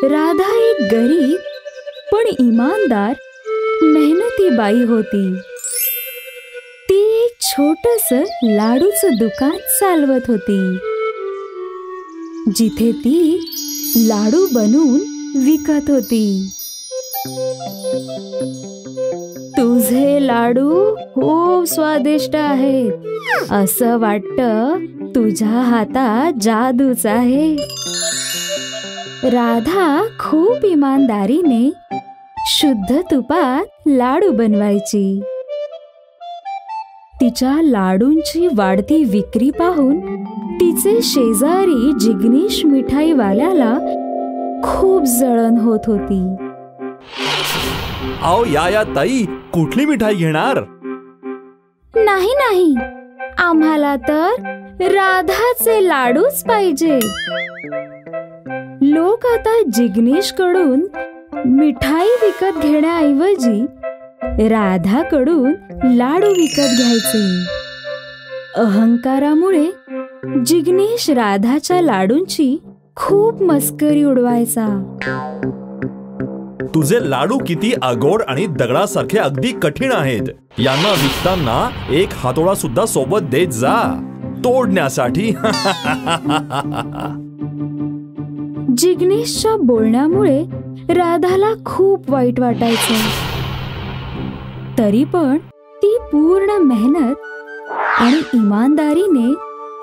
राधा एक गरीब पण इमानदार मेहनती बाई होती. ती एक छोटंसं लाडूचं दुकान चालवत होती, जिथे ती लाडू बनवून विकत होती. तुझे लाडू खूप स्वादिष्ट आहेत. असं वाटतं तुझ्या हातात जादूच आहे. राधा खूप इमानदारीने शुद्ध तुपात लाडू बनवायची. तिच्या लाडूंची वाढती विक्री पाहून तिचे शेजारी जिग्नेश मिठाईवाल्याला खूप जळण होत होती. आओ या ताई, कुठली मिठाई घेणार? नाही नाही, आम्हाला तर राधाचे लाडूच पाहिजे. लोक आता जिग्नेश कडून मिठाई विकत घेण्याऐवजी राधाकडून लाडू विकत घ्यायचे. अहंकारामुळे जिग्नेश राधाच्या लाडूंची खूप मस्करी उडवायचा. तुझे लाडू किती अगोड आणि दगडासारखे अगदी कठीण आहेत. यांना विकताना एक हातोडा सुद्धा सोबत देत जा तोडण्यासाठी. जिग्नेशच्या बोलण्यामुळे राधाला खूप वाईट वाटायचं. तरी पण ती पूर्ण मेहनत आणि इमानदारीने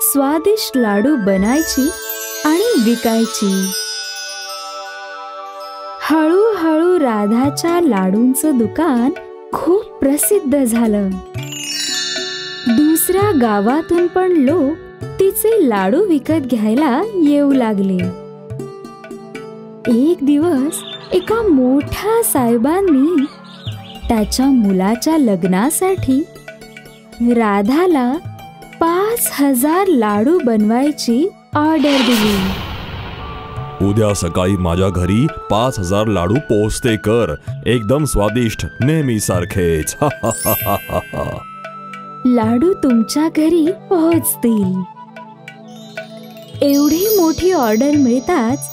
स्वादिष्ट लाडू बनायची आणि विकायची. हळूहळू राधाच्या लाडूंचं दुकान खूप प्रसिद्ध झालं. दुसऱ्या गावातून पण लोक तिचे लाडू विकत घ्यायला येऊ लागले. एक दिवस एका मोठ्या साहेबांनी त्याच्या मुलाच्या लग्नासाठी राधाला 5,000 लाडू बनवायची ऑर्डर दिली. उद्या सकाळी माझ्या घरी 5,000 लाडू पोहोचते कर, एकदम स्वादिष्ट, नेहमी सारखेच. लाडू तुमच्या घरी पोहोचतील. एवढी मोठी ऑर्डर मिळताच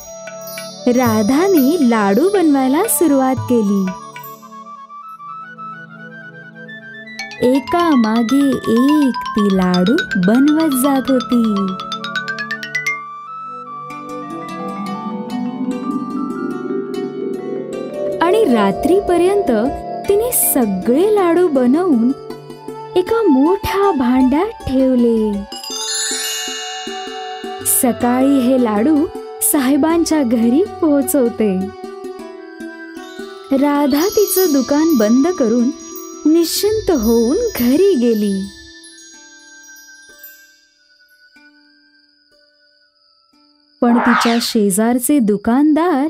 राधाने लाडू बनवायला सुरुवात केली. एका मागे एक ती लाडू बनवत जात होती. आणि रात्रीपर्यंत तिने सगळे लाडू बनवून एका मोठ्या भांड्यात ठेवले. सकाळी हे लाडू साहेबांच्या घरी पोहोचवते. राधा तिचं दुकान बंद करून निश्चिंत होऊन घरी गेली. पण तिच्या शेजारचे दुकानदार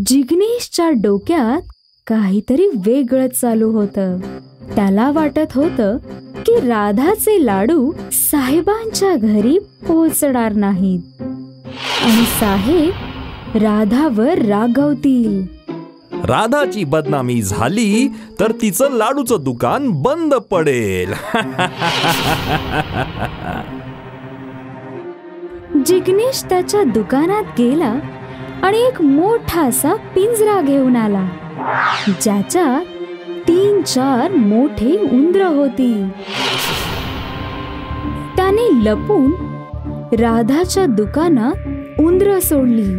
जिग्नेशच्या डोक्यात काहीतरी वेगळंच चालू होतं. त्याला वाटत होतं की राधाचे लाडू साहेबांच्या घरी पोहोचणार नाहीत आणि साहेब राधावर रागवतील. राधाची बदनामी झाली तर तिचं लाडूचं दुकान बंद पडेल. जिग्नेश त्याच्या दुकानात गेला आणि एक मोठासा पिंजरा घेऊन आला, ज्याच्यात 3-4 मोठे उंदर होती. त्याने लपून राधाच्या दुकानात उंदर सोडली.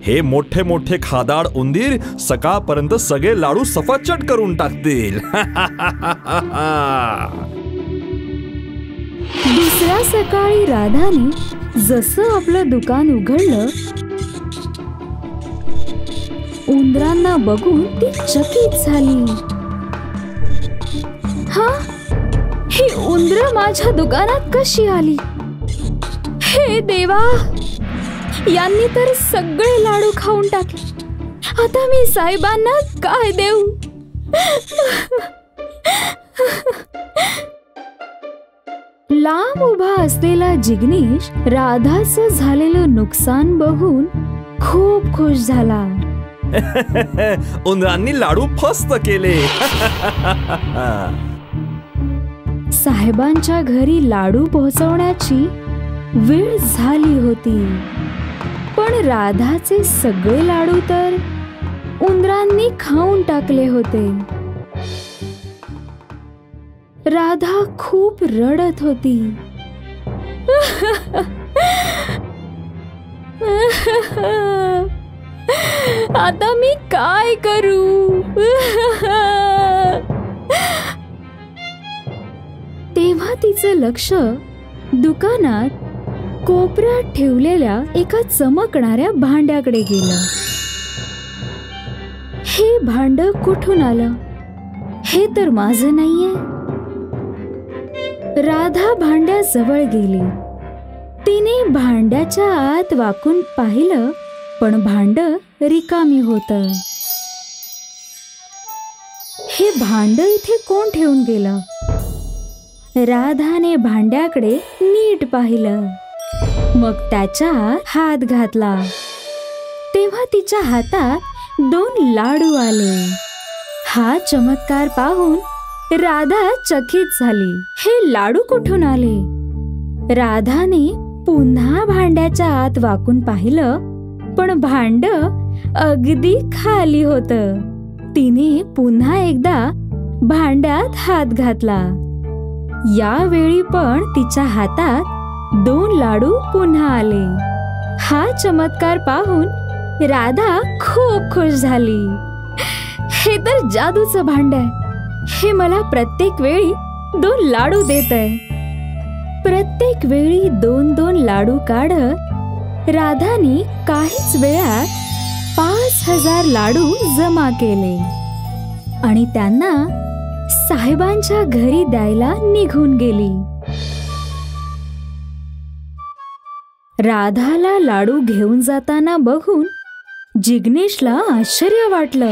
हे मोठे मोठे खादाड उंदीर सकाळपर्यंत सगळे लाडू सफाचट करून टाकतील. दुसऱ्या सकाळी राधाने जसं आपलं दुकान उघडलं, उंदरांना बघून ती चकित झाली. हा, ही उंदरं माझ्या दुकानात कशी आली? हे देवा, यांनी तर सगळे लाडू खाऊन टाकले. आता मी साहेबांना काय देऊ? लांब उभा असलेला जिग्नेश राधाचं झालेलं नुकसान बघून खूप खुश झाला. उंदरांनी लाडू फस्त केले. साहेबांच्या घरी लाडू पोहोचवण्याची वेळ झाली होती. पण राधाचे सगळे लाडू तर उंदरांनी खाऊन टाकले होते. राधा खूप रडत होती. आता मी काय करू? तेव्हा तिचं लक्ष दुकानात कोपऱ्यात ठेवलेल्या एका चमकणाऱ्या भांड्याकडे गेलं. हे भांड कुठून आलं? हे तर माझं नाहीये. राधा भांड्याजवळ गेली. तिने भांड्याच्या आत वाकून पाहिलं, पण भांड रिकामी होतं. हे भांड इथे कोण ठेवून गेलं? राधाने भांड्याकडे नीट पाहिलं, मग त्याच्यात हात घातला. तेव्हा तिच्या हातात 2 लाडू आले. हा चमत्कार पाहून राधा चकित झाली. हे लाडू कुठून आले? राधाने पुन्हा भांड्याच्या आत वाकून पाहिलं, पण भांड अगदी खाली होतं. तिने पुन्हा एकदा भांड्यात हात घातला. यावेळी पण तिच्या हातात 2 लाडू पुन्हा आले. हा चमत्कार पाहून राधा खूप खुश झाली. हे तर जादूचं भांड आहे. हे मला प्रत्येक वेळी 2 लाडू देतंय. प्रत्येक वेळी 2-2 लाडू काढत राधाने काहीच वेळात 5000 लाडू जमा केले आणि त्यांना साहेबांच्या घरी द्यायला निघून गेली. राधाला लाडू घेऊन जाताना बघून जिग्नेशला आश्चर्य वाटलं.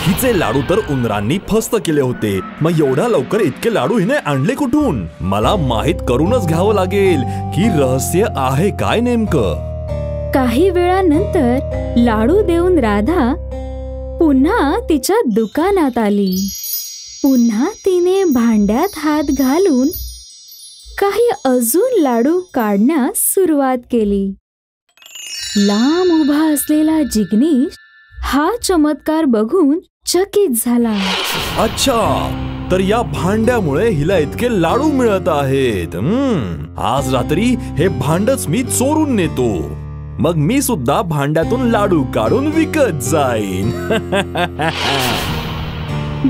हिचे लाडू तर उंदरांनी फस्त केले होते. मग एवढ्या लवकर इतके लाडू हिने आणले कुठून? मला माहित करूनच घ्यावं लागेल की रहस्य आहे काय नेमकं. काही वेळानंतर लाडू देऊन राधा पुन्हा तिच्या दुकानात आली. पुन्हा तिने भांड्यात हात घालून काही अजून लाडू काढण्यास सुरुवात केली. लांब उभा असलेला जिग्नेश हा चमत्कार बघून चकित झाला. अच्छा, तर या भांड्यामुळे हिला इतके लाडू मिळत आहेत. आज रात्री हे भांडच मी चोरून नेतो. मग मी सुद्धा भांड्यातून लाडू काढून विकत जाईन.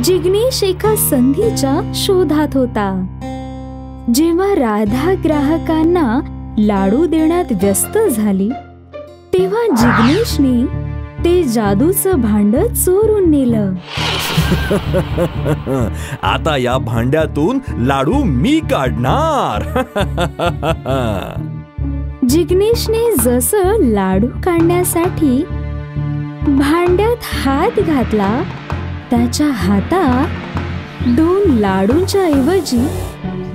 जिग्नेश एका संधीच्या शोधात होता. जेव्हा राधा ग्राहकांना लाडू देण्यात व्यस्त झाली, तेव्हा जिग्नेशने ते जादूचं भांड चोरून नेलं. आता या भांड्यातून लाडू मी काढणार. जिग्नेशने जसं लाडू काढण्यासाठी भांड्यात हात घातला, त्याच्या हातात 2 लाडूंच्या ऐवजी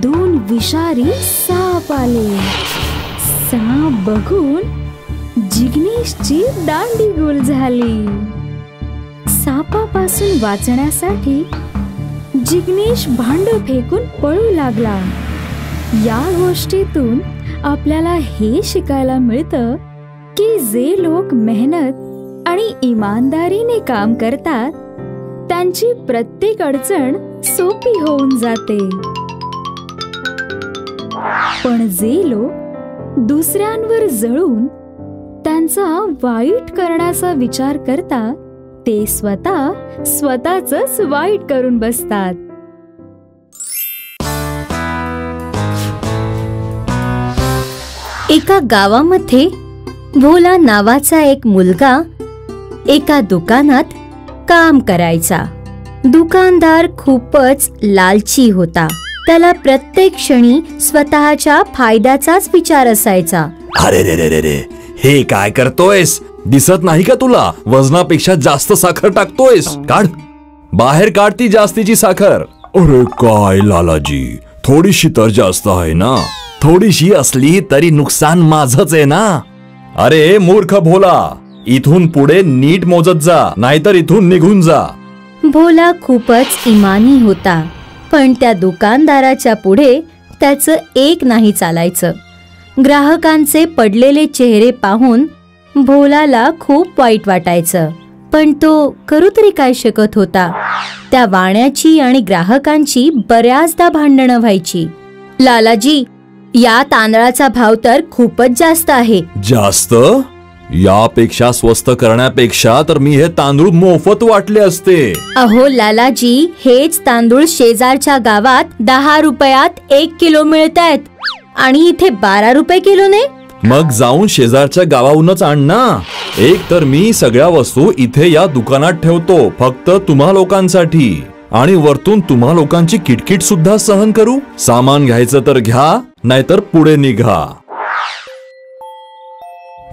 2 विषारी साप आले. साप बघून जिग्नेशची दांडी गुल झाली. सापापासून वाचण्यासाठी जिग्नेश भांड फेकून पळू लागला. या गोष्टीतून आपल्याला हे शिकायला मिळतं की जे लोक मेहनत आणि इमानदारीने काम करतात, त्यांची प्रत्येक अडचण सोपी होऊन जाते. पण जे लोक दुसऱ्यांवर जळून त्यांचा वाईट करण्याचा विचार करतात, ते स्वतःच वाईट करून बसतात. एका गावामध्ये भोला नावाचा एक मुलगा एका दुकानात काम करायचा. दुकानदार खूपच लालची होता. त्याला प्रत्येक क्षणी स्वतःच्या फायद्याचाच विचार असायचा. अरे रे रे रे रे, हे काय करतोयस? दिसत नाही का तुला? वजनापेक्षा जास्त साखर टाकतोयस. काढ बाहेर, काढ ती जास्तीची साखर. अरे काय लालाजी, थोडीशी तर जास्त आहे ना. थोडीशी असली तरी नुकसान माझंच आहे ना. अरे मूर्ख भोला, इथून पुढे नीट मोजत जा, नाहीतर इथून निघून जा. भोला खूपच इमानी होता, पण त्या दुकानदाराच्या पुढे त्याचं एक नाही चालायचं. ग्राहकांचे पडलेले चेहरे पाहून भोलाला खूप वाईट वाटायचं, पण तो करू तरी काय शकत होता. त्या वाण्याची आणि ग्राहकांची बऱ्याचदा भांडणं व्हायची. लालाजी, या तांदळाचा भाव तर खूपच जास्त आहे. जास्त? यापेक्षा स्वस्त करण्यापेक्षा तर मी हे तांदूळ मोफत वाटले असते. अहो लालाजी, हेच तांदूळ शेजारच्या गावात 10 रुपयात 1 किलो मिळतायत आणि इथे 12 रुपये किलोने. मग जाऊन शेजारच्या गावाहूनच आण ना. एक तर मी सगळ्या वस्तू इथे या दुकानात ठेवतो फक्त तुम्हा लोकांसाठी, आणि वरतून तुम्हा लोकांची किटकिट सुद्धा सहन करू. सामान घ्यायचं तर घ्या, नाहीतर पुढे निघा.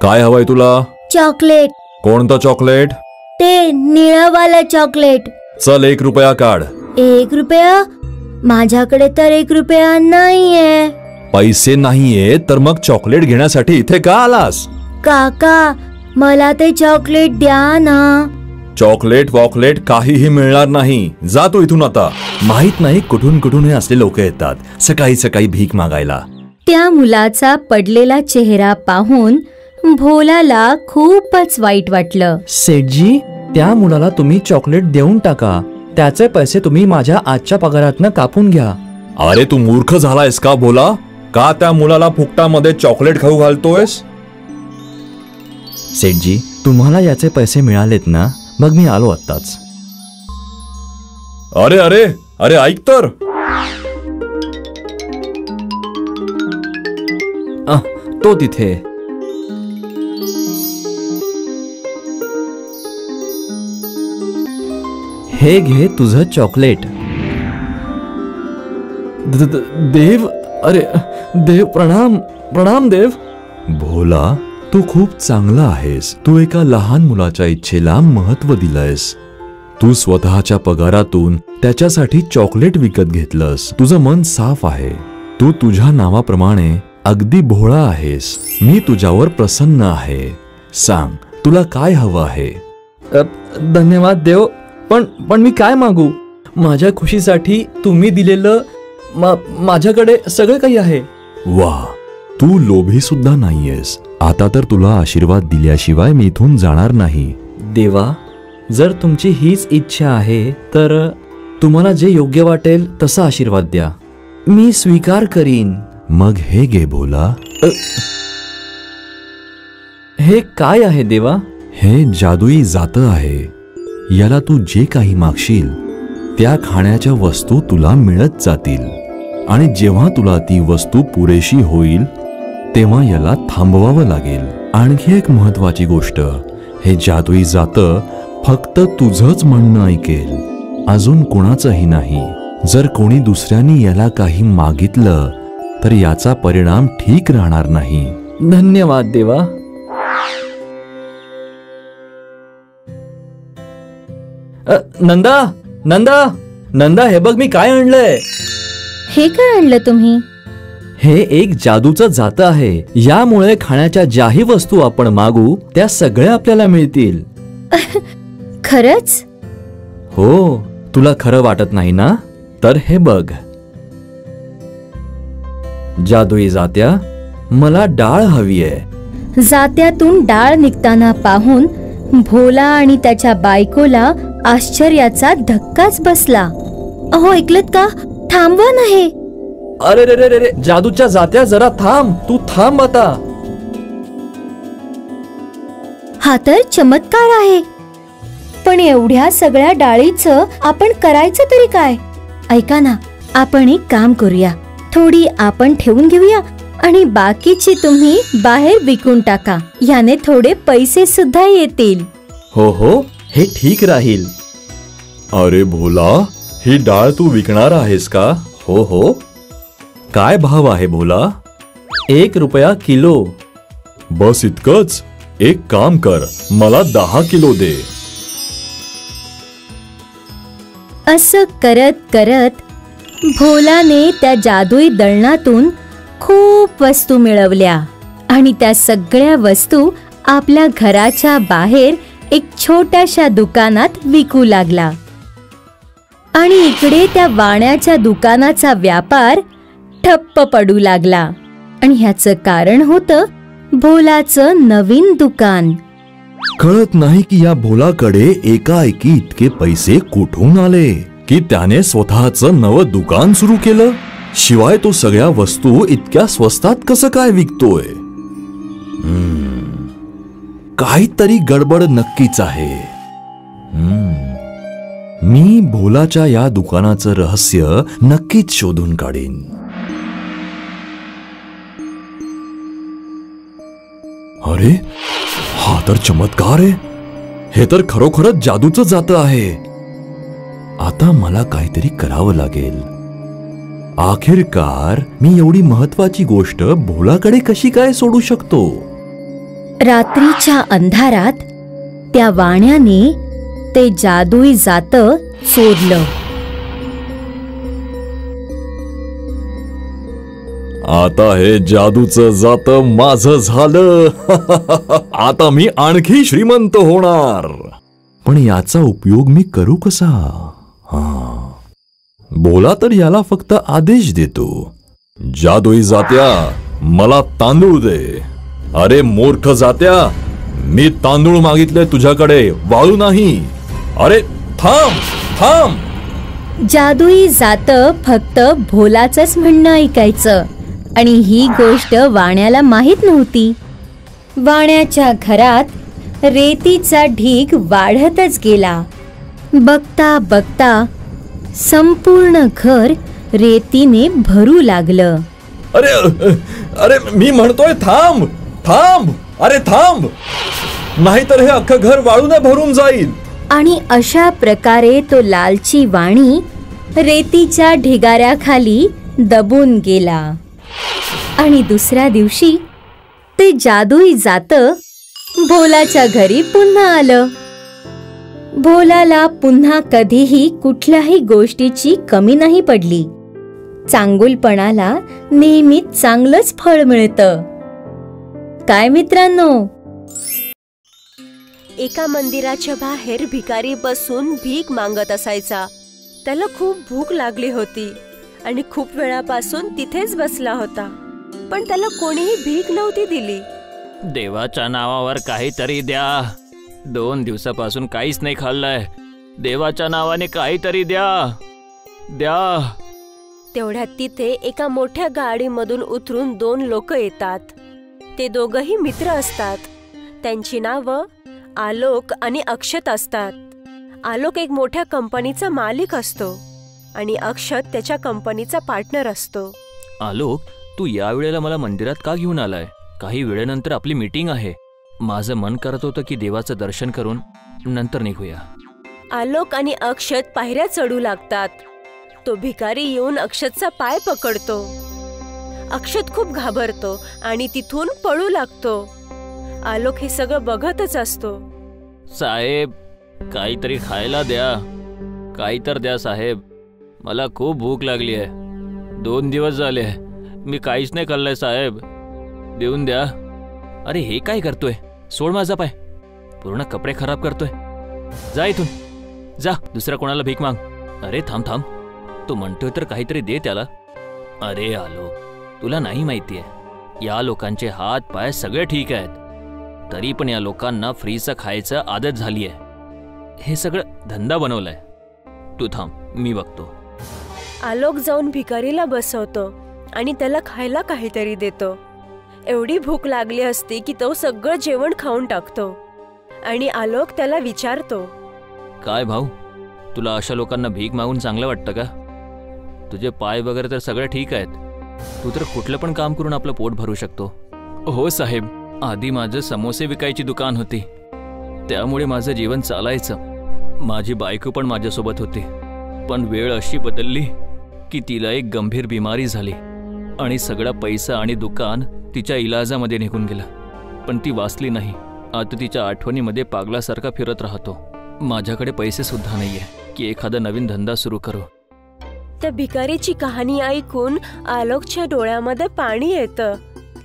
काय हवंय तुला? चॉकलेट. कोणतं चॉकलेट? ते निळावाला चॉकलेट. चल 1 रुपया काढ. 1 रुपया? माझ्याकडे तर 1 रुपया नाहीये. पैसे नाहीये तर मग चॉकलेट घेण्यासाठी इथे का आलास? काका, मला ते चॉकलेट द्या ना. चॉकलेट वॉकलेट काहीही मिळणार नाही. जा तू इथून आता. माहित नाही कुठून कुठून हे असले लोक येतात सकाळी सकाळी भीक मागायला. त्या मुलाचा पडलेला चेहरा पाहून भोलाला खूपच वाईट वाटलं. सेठजी, त्या मुलाला तुम्ही चॉकलेट देऊन टाका. त्याचे पैसे तुम्ही माझ्या आजच्या पगारातनं कापून घ्या. अरे तू मूर्ख झालायस का भोला? का त्या मुलाला फुकटामध्ये चॉकलेट खाऊ घालतोयस? सेठजी, तुम्हाला याचे पैसे मिळालेत ना? मग मी आलो आत्ताच. अरे अरे अरे ऐक तर. तो तिथे. हे घे तुझं चॉकलेट. देव, अरे देव, प्रणाम प्रणाम देव. भोला, तू खूप चांगला आहेस. तू एका लहान मुलाच्या इच्छेला महत्व दिलंयस. तू स्वतःच्या पगारातून त्याच्यासाठी चॉकलेट विकत घेतलंस. तुझं मन साफ आहे. तू तुझ्या नावाप्रमाणे अगदी भोळा आहेस. मी तुझ्यावर प्रसन्न आहे. सांग, तुला काय हवं आहे? धन्यवाद देव, पण मी काय मागू? माझ्या खुशीसाठी तुम्ही दिलेलं माझ्याकडे सगळं काही आहे. वा, तू लोभी सुद्धा नाहीयेस. आता तर तुला आशीर्वाद दिल्याशिवाय मी इथून जाणार नाही. देवा, जर तुमची हीच इच्छा आहे तर तुम्हाला जे योग्य वाटेल तसा आशीर्वाद द्या. मी स्वीकार करीन. मग हे घे भोला. हे काय आहे देवा? हे जादुई जातं आहे. याला तू जे काही मागशील त्या खाण्याच्या वस्तू तुला मिळत जातील, आणि जेव्हा तुला ती वस्तू पुरेशी होईल तेव्हा याला थांबवावं लागेल. आणखी एक महत्वाची गोष्ट, हे जादुई जातं फक्त तुझंच म्हणणं ऐकेल, अजून कोणाचंही नाही. जर कोणी दुसऱ्यानी याला काही मागितलं तर याचा परिणाम ठीक राहणार नाही. धन्यवाद देवा. नंदा, नंदा, नंदा, हे बघ मी काय आणलंय. हे काय आणलं तुम्ही? हे एक जादूचं जातं आहे. यामुळे खाण्याच्या ज्याही वस्तू आपण मागू त्या सगळ्या आपल्याला मिळतील. खरंच? हो. तुला खरं वाटत नाही ना? तर हे बघ. जादुई जात्या, मला डाळ हवीये. जात्यातून डाळ निघताना पाहून भोला आणि त्याच्या बायकोला आश्चर्याचा धक्काच बसला. अहो, ऐकलत का? थांबवा नाही. अरे रे रे रे, जादूच्या जात्या, जरा थांब. तू थांब आता. हा तर चमत्कार आहे, पण एवढ्या सगळ्या डाळीचं आपण करायचं तरी काय? ऐका ना, आपण एक काम करूया. थोडी आपण ठेवून घेऊया आणि बाकीची तुम्ही बाहेर विकून टाका. याने थोडे पैसे सुद्धा येतील. हो हो, हे ठीक राहील. अरे भोला, ही डाळ तू विकणार आहेस का? हो हो. काय भाव आहे भोला? 1 रुपया किलो. बस इतकंच? एक काम कर, मला 10 किलो दे. असं करत करत भोलाने त्या जादुई दळणातून खूप वस्तू मिळवल्या आणि त्या सगळ्या वस्तू आपल्या घराच्या बाहेर एक छोट्याशा दुकानात विकू लागला. आणि इकडे त्या वाण्याच्या दुकानाचा व्यापार ठप्प पडू लागला. आणि ह्याचं कारण होतं भोलाचं नवीन दुकान. कळत नाही की या भोलाकडे एकाएकी इतके पैसे कुठून आले की त्याने स्वतःचं नवं दुकान सुरू केलं. शिवाय तो सगळ्या वस्तू इतक्या स्वस्तात कसं काय विकतोय. काहीतरी गडबड नक्कीच आहे. मी भोलाच्या या दुकानाचं रहस्य नक्कीच शोधून काढीन. अरे हा तर चमत्कार आहे. हे तर खरोखरच जादूचं जातं आहे. आता मला काहीतरी करावं लागेल. आखिरकार मी एवढी महत्वाची गोष्ट भोलाकडे कशी काय सोडू शकतो. रात्रीच्या अंधारात त्या वाण्याने ते जादुई जातं चोरलं. आता हे जादूचं जातं माझं झालं. आता मी आणखी श्रीमंत होणार. पण याचा उपयोग मी करू कसा. भोला तर याला फक्त आदेश देतो. जादुई जात्या मला तांदूळ दे. अरे मूर्ख जात्या, मी तांदूळ मागितले तुझ्याकडे, वाळू नाही. अरे थांब थांब. जादुई जातं फक्त भोलाचंच म्हणणं ऐकायचं आणि ही गोष्ट वाण्याला माहित नव्हती. वाण्याच्या घरात रेतीचा ढीग वाढतच गेला. बघता बघता संपूर्ण घर रेतीने भरू लागलं. अरे अरे मी म्हणतोय थांब थांब. अरे थांब, नाहीतर हे अख्खं घर वाळूने भरून जाईल. आणि अशा प्रकारे तो लालची वाणी रेतीच्या ढिगाऱ्याखाली दबून गेला. आणि दुसऱ्या दिवशी ते जादुई जातं भोलाच्या घरी पुन्हा आलं. भोलाला पुन्हा कधीही कुठल्याही गोष्टीची कमी नाही पडली. चांगुलपणाला नेहमी चांगलंच फळ मिळतं. काय मित्रांनो, एका मंदिराच्या बाहेर भिकारी बसून भीक मागत असायचा. त्याला खूप भूक लागली होती आणि खूप वेळापासून तिथेच बसला होता, पण त्याला कोणीही भीक नव्हती दिली. देवाच्या नावावर काहीतरी द्या. 2 दिवसापासून काहीच नाही खाल्लंय. देवाच्या नावाने काहीतरी द्या द्या. तेवढ्यात तिथे एका मोठ्या गाडीमधून उतरून 2 लोक येतात. ते दोघही मित्र असतात. त्यांची नावं आलोक आणि अक्षत असतात. आलोक एक मोठ्या कंपनीचा मालिक असतो आणि अक्षत त्याच्या कंपनीचा पार्टनर असतो. आलोक, तू या वेळेला मला मंदिरात का घेऊन आलाय? काही वेळेनंतर आपली मीटिंग आहे. माझं मन करत होतं की देवाचं दर्शन करून नंतर निघूया. आलोक आणि अक्षत पायऱ्या चढू लागतात. तो भिकारी येऊन अक्षतचा पाय पकडतो. अक्षत खूप घाबरतो आणि तिथून पळू लागतो. आलोक हे सगळं बघतच असतो. साहेब, काहीतरी खायला द्या. काही तर द्या साहेब, मला खूप भूक लागली आहे. 2 दिवस झाले मी काहीच नाही खाल्लंय साहेब, देऊन द्या. अरे हे काय करतोय? सोड माझा पाय. पूर्ण कपडे खराब करतोय. जा इथून, जा दुसऱ्या कोणाला भीक माग. अरे थांब थांब, तो म्हणतोय तर काहीतरी दे त्याला. अरे आलोक, तुला नाही माहितीये, या लोकांचे हात पाय सगळे ठीक आहेत, तरी पण या लोकांना फ्रीचं खायचं आदत झाली आहे. हे सगळं धंदा बनवलाय. तू थांब, मी बघतो. आलोक जाऊन भिकारीला बसवतो आणि त्याला खायला काहीतरी देतो. एवढी भूक लागली असती की तो सगळं जेवण खाऊन टाकतो. आणि आलोक त्याला विचारतो, काय भाऊ, तुला अशा लोकांना भीक मागून चांगलं वाटतं का? तुझे पाय वगैरे तर सगळे ठीक आहेत. तू तर कुठलं पण काम करून आपलं पोट भरू शकतो. हो साहेब, आधी माझं समोसे विकायची दुकान होती, त्यामुळे माझं जीवन चालायचं. माझी बायको पण माझ्यासोबत होती, पण वेळ अशी बदलली की तिला एक गंभीर बिमारी झाली आणि सगळा पैसा आणि दुकान तिच्या इलाजामध्ये निघून गेला. पण ती वाचली नाही. आता तिच्या आठवणीमध्ये पागलासारखा फिरत राहतो. माझ्याकडे पैसे सुद्धा नाहीये की एखादा नवीन धंदा सुरू करू. त्या भिकारीची कहाणी ऐकून आलोकच्या डोळ्यामध्ये पाणी येतं.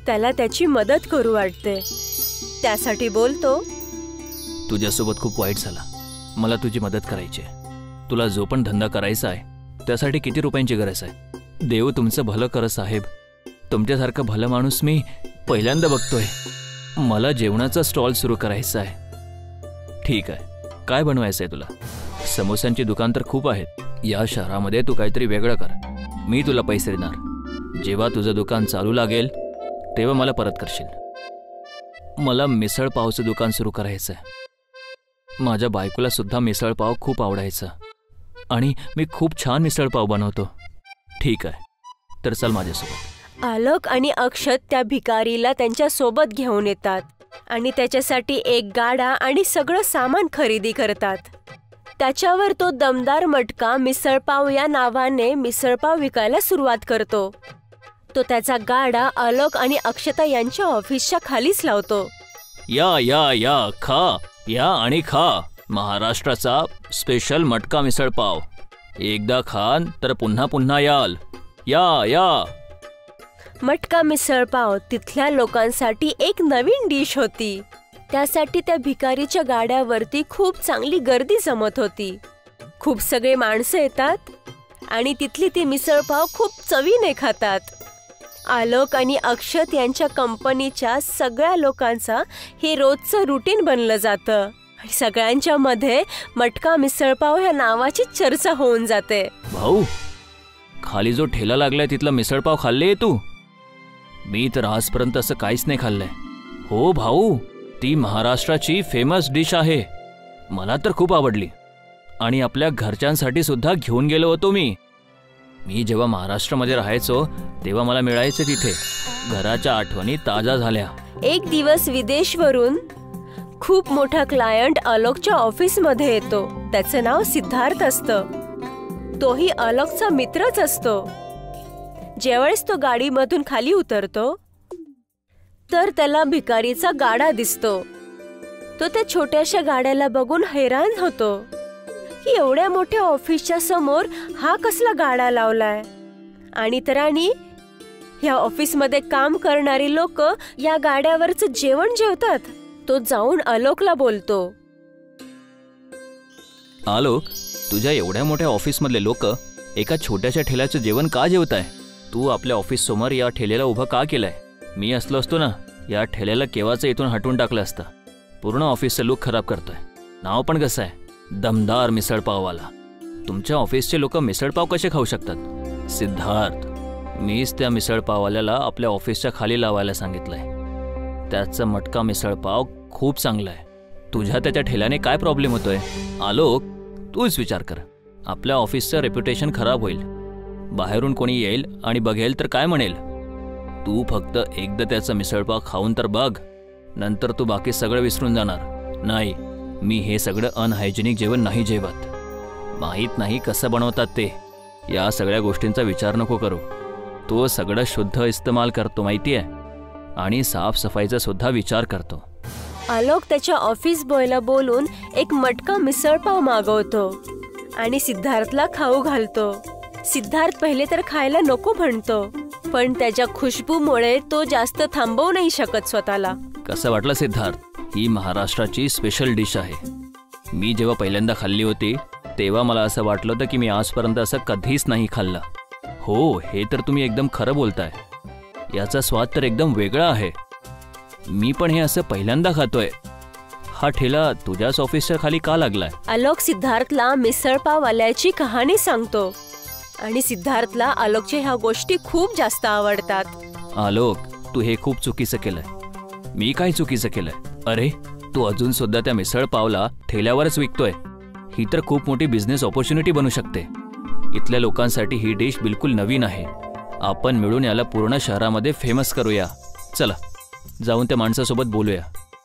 त्याला त्याची मदत करू वाटते. त्यासाठी बोलतो, तुझ्यासोबत खूप वाईट झाला. मला तुझी मदत करायची आहे. तुला जो पण धंदा करायचा आहे त्यासाठी किती रुपयांची गरज आहे? देव तुमचं भलं कर साहेब. तुमच्यासारखा भला माणूस मी पहिल्यांदा बघतोय. मला जेवणाचा स्टॉल सुरू करायचा आहे. ठीक आहे, काय बनवायचंय तुला? समोस्यांची दुकान तर खूप आहेत. या शहरामध्ये तू काहीतरी वेगळं कर. मी तुला पैसे देणार. जेव्हा तुझं दुकान चालू लागेल तेव्हा मला परत करशील. मला मिसळ पावचं दुकान सुरू करायचं आहे. माझ्या बायकोला सुद्धा मिसळ पाव खूप आवडायचं आणि मी खूप छान मिसळ पाव बनवतो. ठीक आहे, तर चल माझ्यासोबत. आलोक आणि अक्षत त्या भिकारीला त्यांच्या सोबत घेऊन येतात आणि त्याच्यासाठी एक गाडा आणि सगळं सामान खरेदी करतात. त्याच्यावर तो दमदार मटका मिसळपाव या नावाने मिसळपाव विकायला सुरुवात करतो. तो त्याचा गाडा आलोक आणि अक्षता यांच्या ऑफिसच्या खालीच लावतो. या या या खा, या आणि खा महाराष्ट्राचा स्पेशल मटका मिसळपाव. एकदा खान तर पुन्हा पुन्हा याल. या या. मटका मिसळपाव तिथल्या लोकांसाठी एक नवीन डिश होती. त्यासाठी त्या भिकारीच्या गाड्यावरती खूप चांगली गर्दी जमत होती. खूप सगळे माणसं येतात आणि तिथली ती मिसळपाव खूप चवीने खातात. आलोक आणि अक्षत यांच्या कंपनीच्या सगळ्या लोकांचा हे रोजचं रुटीन बनलं जातं आणि सगळ्यांच्या मध्ये मटका मिसळपाव ह्या नावाची चर्चा होऊन जाते. भाऊ, खाली जो ठेला लागलाय तिथला मिसळपाव खाल्ले तू? मी तर आजपर्यंत असं काहीच नाही खाल्लंय. हो भाऊ, ती महाराष्ट्राची फेमस डिश आहे. मला तर खूप आवडली आणि आपल्या घरच्यांसाठी सुद्धा घेऊन गेलो होतो मी. मी जेव्हा महाराष्ट्रामध्ये राहायचो तेव्हा मला मिळायचे तिथे. घराच्या आठवणी ताज्या झाल्या. एक दिवस विदेशवरून खूप मोठा क्लायंट आलोकच्या ऑफिसमध्ये येतो. त्याचं नाव सिद्धार्थ असतं. तोही आलोकचा मित्रच असतो. ज्यावेळेस तो गाडीमधून खाली उतरतो तर त्याला भिकारीचा गाडा दिसतो. तो त्या छोट्याशा गाड्याला बघून हैराण होतो की एवढ्या मोठ्या ऑफिसच्या समोर हा कसला गाडा लावलाय. आणि ह्या ऑफिसमध्ये काम करणारी लोक या गाड्यावरचं जेवण जेवतात. तो जाऊन आलोकला बोलतो, आलोक, तुझ्या एवढ्या मोठ्या ऑफिसमधले लोक एका छोट्याशा ठेल्याचं जेवण का जेवताय? तू आपल्या ऑफिस समोर या ठेल्याला उभं का केलंय? मी असलो असतो ना, या ठेल्याला केव्हाचं इथून हटवून टाकलं असतं. पूर्ण ऑफिसचं लुक खराब करतोय. नाव पण कसं आहे, दमदार मिसळपाववाला. तुमच्या ऑफिसचे लोक मिसळपाव कसे खाऊ शकतात? सिद्धार्थ, मीच त्या मिसळपाववाल्याला आपल्या ऑफिसच्या खाली लावायला सांगितलंय. त्याचं मटका मिसळपाव खूप चांगला आहे. तुझ्या त्याच्या ठेल्याने काय प्रॉब्लेम होतोय? आलोक, तूच विचार कर. आपल्या ऑफिसचं रेप्युटेशन खराब होईल. बाहेरून कोणी येईल आणि बघेल तर काय म्हणेल? तू फक्त एकदा त्याचं मिसळपाव खाऊन तर बघ, नंतर तू बाकी सगळं विसरून जाणार. नाही, मी हे सगळं अनहायजेनिक जेवण नाही जेवत. माहीत नाही कसं बनवतात ते. या सगळ्या गोष्टींचा विचार नको करू. तो सगळं शुद्ध इस्तेमाल करतो माहितीये, आणि साफसफाईचा सुद्धा विचार करतो. आलोक त्याच्या ऑफिस बॉयला बोलून एक मटका मिसळपाव मागवतो आणि सिद्धार्थला खाऊ घालतो. सिद्धार्थ पहिले तर खायला नको म्हणतो, पण त्याच्या खुशबूमुळे तो जास्त थांबवू नाही शकत स्वतःला. कसं वाटलं सिद्धार्थ? ही महाराष्ट्राची स्पेशल डिश आहे. मी जेव्हा पहिल्यांदा खाल्ली होती तेव्हा मला असं वाटलं होतं की मी आजपर्यंत असं कधीच नाही खाल्लं. हो, हे तर तुम्ही एकदम खरं बोलताय. याचा स्वाद तर एकदम वेगळा आहे. मी पण हे असं पहिल्यांदा खातोय. हा ठेला तुझ्याच ऑफिसच्या खाली का लागलाय? आलोक सिद्धार्थला मिसळपाववाल्याची कहाणी सांगतो आणि सिद्धार्थला आलोकच्या ह्या गोष्टी खूप जास्त आवडतात. आलोक, तू हे खूप चुकीचं केलंय. मी काय चुकीचं केलंय? अरे, तू अजून सुद्धा त्या मिसळपावला ठेल्यावरच विकतोय. ही तर खूप मोठी बिझनेस ऑपॉर्च्युनिटी बनू शकते. इथल्या लोकांसाठी ही डिश बिलकुल नवीन आहे. आपण मिळून याला पूर्ण शहरामध्ये फेमस करूया. चला जाऊन त्या माणसासोबत बोलूया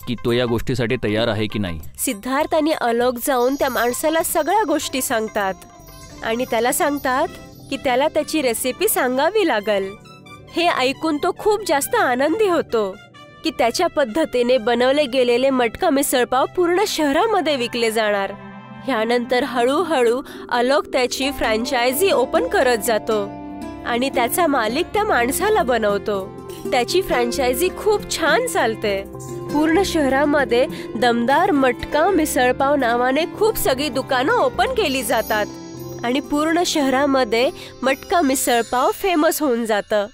की तो या गोष्टीसाठी तयार आहे की नाही. सिद्धार्थ आणि आलोक जाऊन त्या माणसाला सगळ्या गोष्टी सांगतात आणि त्याला सांगतात की त्याला त्याची रेसिपी सांगावी लागल. हे ऐकून तो खूप जास्त आनंदी होतो की त्याच्या पद्धतीने बनवले गेलेले मटका मिसळपाव पूर्ण शहरामध्ये विकले जाणार. ह्यानंतर हळूहळू आलोक त्याची फ्रँचायझी ओपन करत जातो आणि त्याचा मालिक त्या माणसाला बनवतो. त्याची फ्रँचायझी खूप छान चालते. पूर्ण शहरामध्ये दमदार मटका मिसळपाव नावाने खूप सगळी दुकानं ओपन केली जातात आणि पूर्ण शहरामध्ये मटका मिसळपाव फेमस होऊन जातं.